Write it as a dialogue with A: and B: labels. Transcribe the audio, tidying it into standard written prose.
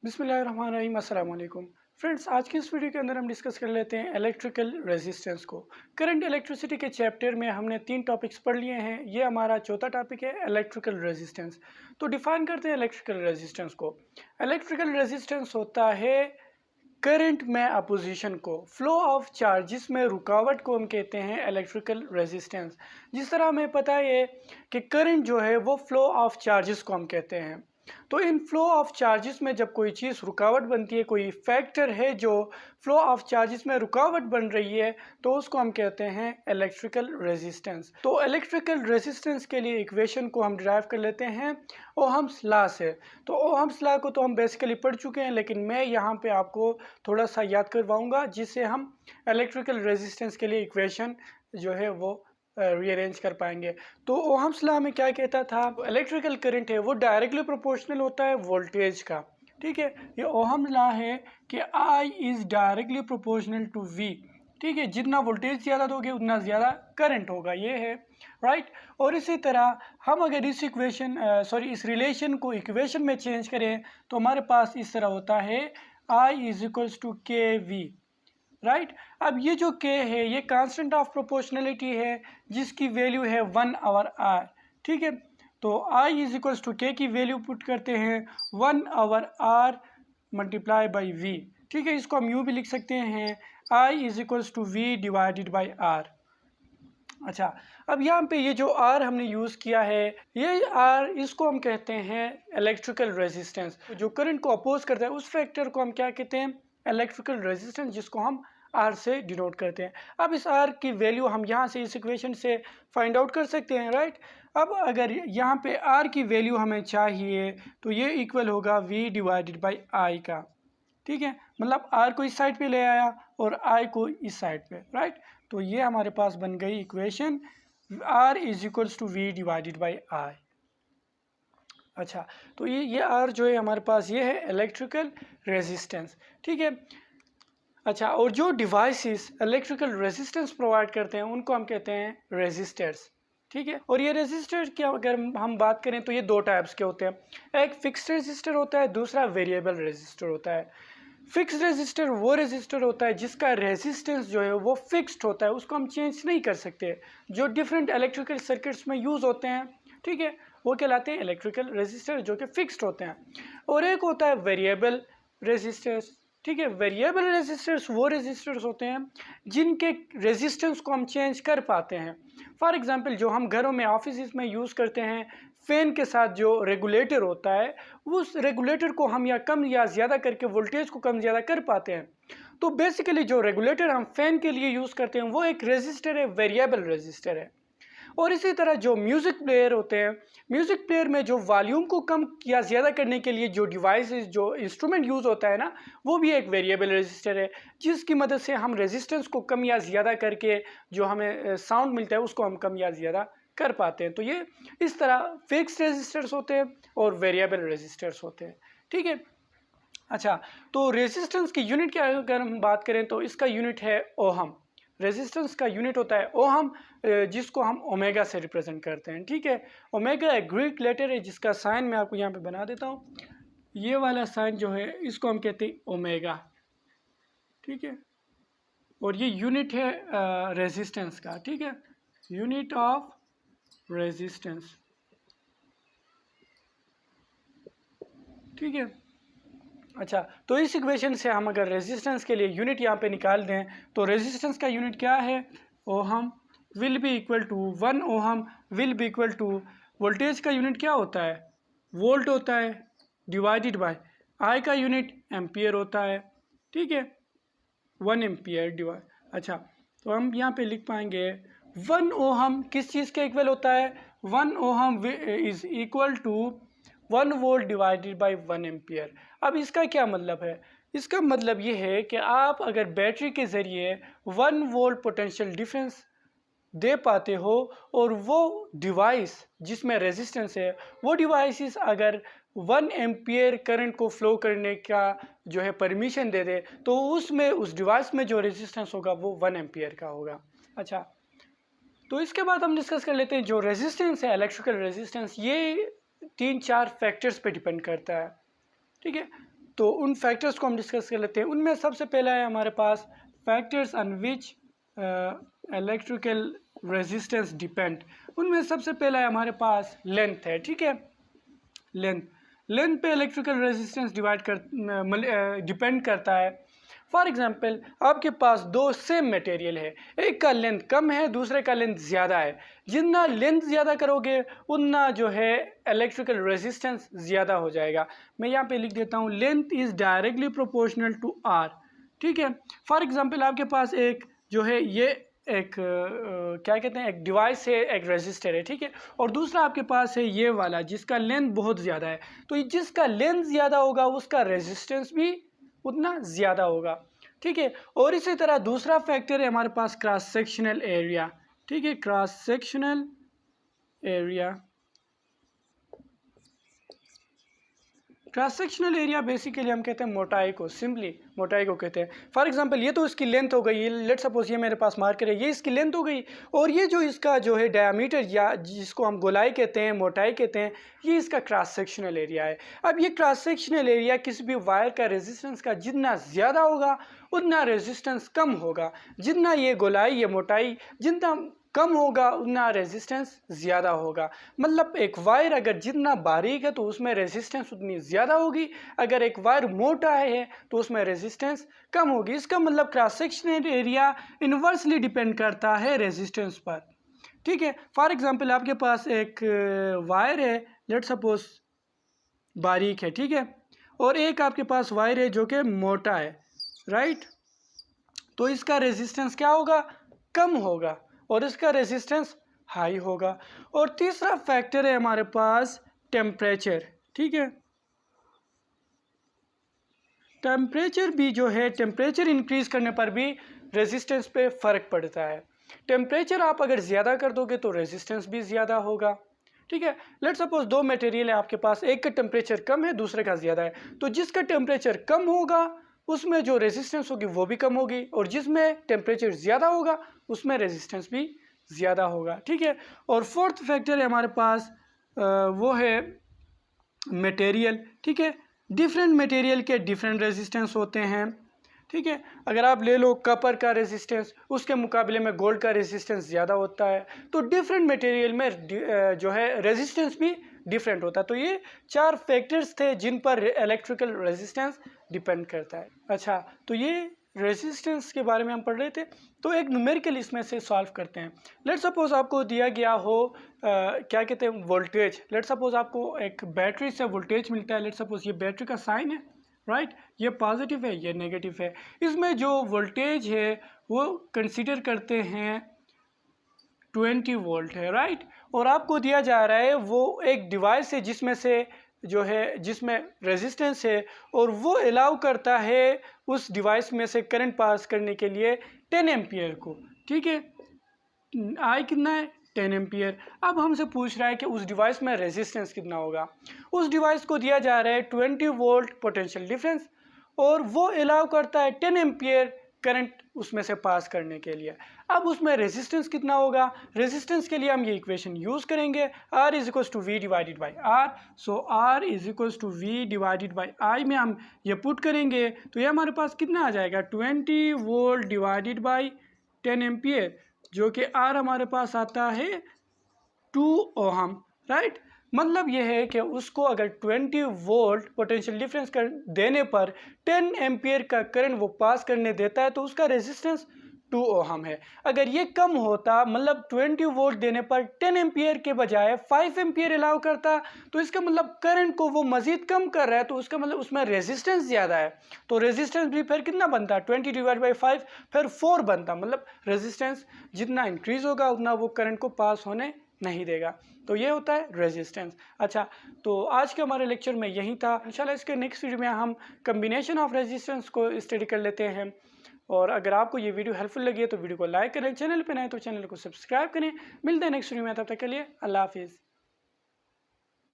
A: बिस्मिल्लाहिर्रहमानिर्रहीम अस्सलाम वालेकुम फ्रेंड्स। आज की इस वीडियो के अंदर हम डिस्कस कर लेते हैं इलेक्ट्रिकल रेजिस्टेंस को। करंट इलेक्ट्रिसिटी के चैप्टर में हमने 3 टॉपिक्स पढ़ लिए हैं। ये हमारा चौथा टॉपिक है इलेक्ट्रिकल रेजिस्टेंस। तो डिफाइन करते हैं इलेक्ट्रिकल रेजिस्टेंस को। इलेक्ट्रिकल रेजिस्टेंस होता है करंट में अपोजिशन को, फ्लो ऑफ चार्जेस में रुकावट को हम कहते हैं इलेक्ट्रिकल रेजिस्टेंस। जिस तरह हमें पता है कि करंट जो है वो फ्लो ऑफ चार्जेस को हम कहते हैं। तो इन फ्लो ऑफ चार्जेस में जब कोई चीज़ रुकावट बनती है, कोई फैक्टर है जो फ्लो ऑफ चार्जेस में रुकावट बन रही है, तो उसको हम कहते हैं इलेक्ट्रिकल रेजिस्टेंस। तो इलेक्ट्रिकल रेजिस्टेंस के लिए इक्वेशन को हम डिराइव कर लेते हैं ओहम्स लॉ से। तो ओहम्स लॉ को तो हम बेसिकली पढ़ चुके हैं, लेकिन मैं यहाँ पे आपको थोड़ा सा याद करवाऊंगा जिससे हम इलेक्ट्रिकल रेजिस्टेंस के लिए इक्वेशन जो है वो रीअरेंज कर पाएंगे। तो ओहम्स लॉ में क्या कहता था, इलेक्ट्रिकल करंट है वो डायरेक्टली प्रोपोर्शनल होता है वोल्टेज का। ठीक है, ये ओहम्स लॉ है कि I is directly proportional to V। ठीक है, जितना वोल्टेज ज़्यादा दोगे उतना ज़्यादा करंट होगा, ये है राइट। और इसी तरह हम अगर इस इस रिलेशन को इक्वेशन में चेंज करें तो हमारे पास इस तरह होता है I is equals to KV right. अब ये जो k है ये कांस्टेंट ऑफ प्रोपोर्शनलिटी है जिसकी वैल्यू है 1/r। ठीक है, तो I इज इक्वल्स टू के की वैल्यू पुट करते हैं 1/r मल्टीप्लाई बाई v। ठीक है, इसको हम यूँ भी लिख सकते हैं I is equals to v divided by r। अच्छा, अब यहाँ पे ये जो R हमने यूज़ किया है, ये R इसको हम कहते हैं इलेक्ट्रिकल रेजिस्टेंस। जो करंट को अपोज करता है उस फैक्टर को हम क्या कहते हैं, इलेक्ट्रिकल रेजिस्टेंस, जिसको हम R से डिनोट करते हैं। अब इस R की वैल्यू हम यहाँ से इस इक्वेशन से फाइंड आउट कर सकते हैं राइट। अब अगर यहाँ पे R की वैल्यू हमें चाहिए तो ये इक्वल होगा V डिवाइडेड बाई I का। ठीक है, मतलब R को इस साइड पे ले आया और I को इस साइड पे राइट। तो ये हमारे पास बन गई equation R is equals to V divided by I। अच्छा, तो ये R जो है हमारे पास ये है इलेक्ट्रिकल रेजिस्टेंस। ठीक है, अच्छा, और जो डिवाइसेस इलेक्ट्रिकल रेजिस्टेंस प्रोवाइड करते हैं उनको हम कहते हैं रेजिस्टर्स। ठीक है, और ये रेजिस्टर की अगर हम बात करें तो ये दो टाइप्स के होते हैं। एक फिक्स्ड रेजिस्टर होता है, दूसरा वेरिएबल रेजिस्टर होता है। फिक्स्ड रेजिस्टर वो रेजिस्टर होता है जिसका रेजिस्टेंस जो है वो फिक्स्ड होता है, उसको हम चेंज नहीं कर सकते, जो डिफरेंट इलेक्ट्रिकल सर्किट्स में यूज़ होते हैं। ठीक है, वो कहलाते हैं इलेक्ट्रिकल रेजिस्टर जो कि फिक्स्ड होते हैं। और एक होता है वेरिएबल रेजिस्टर्स। ठीक है, वेरिएबल रेजिस्टर्स वो रेजिस्टर्स होते हैं जिनके रेजिस्टेंस को हम चेंज कर पाते हैं। फॉर एग्जांपल, जो हम घरों में ऑफिस में यूज़ करते हैं, फ़ैन के साथ जो रेगुलेटर होता है, उस रेगुलेटर को हम या कम या ज़्यादा करके वोल्टेज को कम ज़्यादा कर पाते हैं। तो बेसिकली जो रेगुलेटर हम फ़ैन के लिए यूज़ करते हैं वो एक रेजिस्टर है, वेरिएबल रेजिस्टर है। और इसी तरह जो म्यूज़िक प्लेयर होते हैं, म्यूज़िक प्लेयर में जो वॉल्यूम को कम या ज़्यादा करने के लिए जो डिवाइसेस, जो इंस्ट्रूमेंट यूज़ होता है ना, वो भी एक वेरिएबल रेजिस्टर है, जिसकी मदद से हम रेजिस्टेंस को कम या ज़्यादा करके जो हमें साउंड मिलता है उसको हम कम या ज़्यादा कर पाते हैं। तो ये इस तरह फिक्स्ड रेजिस्टर्स होते हैं और वेरिएबल रेजिस्टर्स होते हैं। ठीक है, अच्छा, तो रेजिस्टेंस की यूनिट की अगर हम बात करें तो इसका यूनिट है ओहम। रेजिस्टेंस का यूनिट होता है ओहम, जिसको हम ओमेगा से रिप्रेजेंट करते हैं। ठीक है, ओमेगा एक ग्रीक लेटर है जिसका साइन मैं आपको यहाँ पे बना देता हूँ। ये वाला साइन जो है इसको हम कहते हैं ओमेगा। ठीक है, और ये यूनिट है रेजिस्टेंस का। ठीक है, यूनिट ऑफ रेजिस्टेंस। ठीक है, अच्छा, तो इस इक्वेशन से हम अगर रेजिस्टेंस के लिए यूनिट यहाँ पे निकाल दें तो रेजिस्टेंस का यूनिट क्या है, ohm will be equal to 1 ohm will be equal to, voltage का यूनिट क्या होता है, वोल्ट होता है, डिवाइडेड बाय आई का यूनिट एम्पियर होता है। ठीक है, 1 एम्पियर डिवाइड। अच्छा, तो हम यहाँ पे लिख पाएंगे 1 ओहम किस चीज़ के इक्वल होता है, 1 ohm is equal to 1 volt divided by 1 ampere. अब इसका क्या मतलब है, इसका मतलब ये है कि आप अगर बैटरी के ज़रिए 1 वोल्ट पोटेंशियल डिफरेंस दे पाते हो और वो डिवाइस जिसमें रेजिस्टेंस है, वो डिवाइसेस अगर 1 एम्पियर करंट को फ्लो करने का जो है परमिशन दे दे, तो उसमें उस डिवाइस में जो रेजिस्टेंस होगा वो 1 एम्पियर का होगा। अच्छा, तो इसके बाद हम डिस्कस कर लेते हैं जो रेजिस्टेंस है, इलेक्ट्रिकल रेजिस्टेंस, ये 3-4 फैक्टर्स पे डिपेंड करता है। ठीक है, तो उन फैक्टर्स को हम डिस्कस कर लेते हैं। उनमें सबसे पहला है हमारे पास factors on which electrical resistance depend. उनमें सबसे पहला है हमारे पास लेंथ है, ठीक है। लेंथ पे इलेक्ट्रिकल रेजिस्टेंस डिपेंड करता है। फॉर एग्जांपल आपके पास दो सेम मटेरियल है, एक का लेंथ कम है, दूसरे का लेंथ ज़्यादा है। जितना लेंथ ज़्यादा करोगे उतना जो है इलेक्ट्रिकल रेजिस्टेंस ज़्यादा हो जाएगा। मैं यहाँ पे लिख देता हूँ, length is directly proportional to R, ठीक है। फॉर एग्जांपल आपके पास एक जो है ये एक क्या कहते हैं, एक डिवाइस है, एक रेजिस्टर है, ठीक है। और दूसरा आपके पास है ये वाला जिसका लेंथ बहुत ज़्यादा है। तो जिसका लेंथ ज़्यादा होगा उसका रेजिस्टेंस भी उतना ज़्यादा होगा, ठीक है। और इसी तरह दूसरा फैक्टर है हमारे पास क्रॉस सेक्शनल एरिया, ठीक है। Cross sectional area, cross sectional area basically हम कहते हैं मोटाई को, सिंपली मोटाई को कहते हैं। फॉर एग्जांपल ये तो इसकी लेंथ हो गई, लेट सपोज ये मेरे पास मार्कर है, ये इसकी लेंथ हो गई। और ये जो इसका जो है डायमीटर या जिसको हम गोलाई कहते हैं, मोटाई कहते हैं, ये इसका क्रॉस सेक्शनल एरिया है। अब ये क्रॉस सेक्शनल एरिया किसी भी वायर का रेजिस्टेंस का जितना ज़्यादा होगा उतना रेजिस्टेंस कम होगा। जितना ये गोलाई, ये मोटाई जितना कम होगा उतना रेजिस्टेंस ज़्यादा होगा। मतलब एक वायर अगर जितना बारीक है तो उसमें रेजिस्टेंस उतनी ज़्यादा होगी, अगर एक वायर मोटा है तो उसमें रेजिस्टेंस कम होगी। इसका मतलब cross sectional area inversely depend करता है रेजिस्टेंस पर, ठीक है। फॉर एग्जांपल आपके पास एक वायर है, लेट सपोज बारीक है, ठीक है। और एक आपके पास वायर है जो कि मोटा है, राइट। तो इसका रेजिस्टेंस क्या होगा, कम होगा, और इसका रेजिस्टेंस हाई होगा। और तीसरा फैक्टर है हमारे पास टेम्परेचर, ठीक है। टेम्परेचर भी जो है, टेम्परेचर इंक्रीज करने पर भी रेजिस्टेंस पे फ़र्क पड़ता है। टेम्परेचर आप अगर ज़्यादा कर दोगे तो रेजिस्टेंस भी ज़्यादा होगा, ठीक है। लेट सपोज दो मटेरियल है आपके पास, एक का टेम्परेचर कम है, दूसरे का ज़्यादा है। तो जिसका टेम्परेचर कम होगा उसमें जो रेजिस्टेंस होगी वो भी कम होगी, और जिसमें टेम्परेचर ज़्यादा होगा उसमें रेजिस्टेंस भी ज़्यादा होगा, ठीक है। और फोर्थ फैक्टर है हमारे पास वो है मटेरियल, ठीक है। डिफरेंट मटेरियल के डिफरेंट रेजिस्टेंस होते हैं, ठीक है। अगर आप ले लो कपर का रेजिस्टेंस, उसके मुकाबले में गोल्ड का रेजिस्टेंस ज़्यादा होता है। तो डिफरेंट मटेरियल में जो है रेजिस्टेंस भी डिफरेंट होता है। तो ये चार फैक्टर्स थे जिन पर इलेक्ट्रिकल रेजिस्टेंस डिपेंड करता है। अच्छा, तो ये रेजिस्टेंस के बारे में हम पढ़ रहे थे। तो एक न्यूमेरिकल इसमें से सॉल्व करते हैं। लेट सपोज आपको दिया गया हो क्या कहते हैं, वोल्टेज। लेट सपोज आपको एक बैटरी से वोल्टेज मिलता है। लेट सपोज ये बैटरी का साइन है, राइट। ये पॉजिटिव है, ये नेगेटिव है। इसमें जो वोल्टेज है वो कंसीडर करते हैं 20 वोल्ट है, राइट। और आपको दिया जा रहा है वो एक डिवाइस है जिसमें से जो है जिसमें रेजिस्टेंस है, और वो अलाउ करता है उस डिवाइस में से करंट पास करने के लिए 10 एम्पियर को, ठीक है। आई कितना है, 10 एम्पियर। अब हमसे पूछ रहा है कि उस डिवाइस में रेजिस्टेंस कितना होगा। उस डिवाइस को दिया जा रहा है 20 वोल्ट पोटेंशियल डिफरेंस, और वो अलाउ करता है 10 एम्पियर करंट उसमें से पास करने के लिए। अब उसमें रेजिस्टेंस कितना होगा, रेजिस्टेंस के लिए हम ये इक्वेशन यूज़ करेंगे, R is equals to V divided by R. So R is equals to V divided by I में हम ये पुट करेंगे तो ये हमारे पास कितना आ जाएगा, 20 वोल्ट डिवाइडेड बाई 10 एम्पियर, जो कि R हमारे पास आता है 2 ओहम, राइट। मतलब यह है कि उसको अगर 20 वोल्ट पोटेंशियल डिफरेंस कर देने पर 10 एम्पियर का करंट वो पास करने देता है तो उसका रेजिस्टेंस 2 ओहम है। अगर ये कम होता, मतलब 20 वोल्ट देने पर 10 एम्पियर के बजाय 5 एम्पियर अलाउ करता, तो इसका मतलब करंट को वो मज़ीद कम कर रहा है, तो उसका मतलब उसमें रेजिस्टेंस ज़्यादा है। तो रेजिस्टेंस भी फिर कितना बनता, 20 डिवाइड बाई 5 फिर 4 बनता। मतलब रेजिस्टेंस जितना इंक्रीज होगा उतना वो करंट को पास होने नहीं देगा। तो ये होता है रेजिस्टेंस। अच्छा, तो आज के हमारे लेक्चर में यही था। इंशाल्लाह इसके नेक्स्ट वीडियो में हम कम्बिनेशन ऑफ रेजिस्टेंस को स्टडी कर लेते हैं। और अगर आपको ये वीडियो हेल्पफुल लगी है तो वीडियो को लाइक करें, चैनल पे नए तो चैनल को सब्सक्राइब करें। मिलते हैं नेक्स्ट वीडियो में, तब तक के लिए अल्लाह हाफिज़।